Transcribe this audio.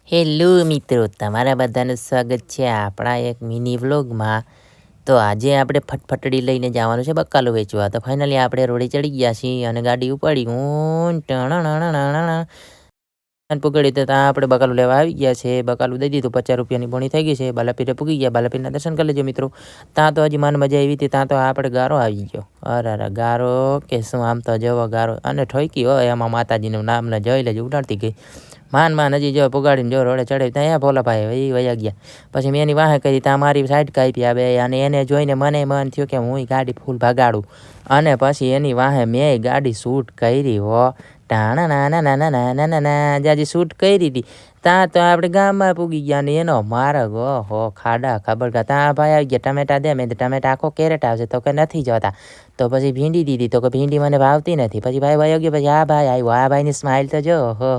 Hello મિત્રો, તમારા બધાનું સ્વાગત છે આપણા એક મિની વ્લોગમાં. તો આજે આપણે ફટફટડી લઈને જવાનું છે બકાલું વેચવા. તો ફાઇનલી આપણે રોડે ચડી ગયા છીએ અને ગાડી ઉપાડી પકડી તો ત્યાં આપણે બકાલું લેવા આવી ગયા છે. બકાલું દઈ દીધું, 50 રૂપિયાની બોણી થઈ ગઈ છે. બાલાપીરે પૂગી ગયા. બાલાપીરના દર્શન કરી લેજો મિત્રો. ત્યાં તો હજી માન મજા આવી હતી. ત્યાં તો આપણે ગારો આવી ગયો. અરે ગારો કે શું, આમ તો જવો ગારો અને ઠોકી હોય એમાં માતાજીનું નામ ને જોઈ લેજો, ઉડાડતી ગઈ. માન હજી જો પુગાડીને જો રોડે ચડે ત્યાં ભોલાભાઈ એ વયા ગયા. પછી મેં એની વાહે કરી, ત્યાં મારી સાઈડ કાપી આવે અને એને જોઈને મને મન થયું કે હું ગાડી ફૂલ ભગાડું. અને પછી એની વાહે મેં ગાડી શૂટ કરી હો. નાના જાજી શૂટ કરી હતી. ત્યાં તો આપણે ગામમાં પૂગી ગયા ને એનો માર્ગ હો ખાડા ખબર કા. ત્યાં ભાઈ આવી ગયા, ટમેટા દે. મેં ટમેટા આખો કેરેટ આવશે તો કે નથી જોતા. તો પછી ભીંડી દીધી તો કે ભીંડી મને ભાવતી નથી. પછી ભાઈ ગયો. પછી આ ભાઈ આવ્યો, આ ભાઈની સ્માઇલ તો જો હો.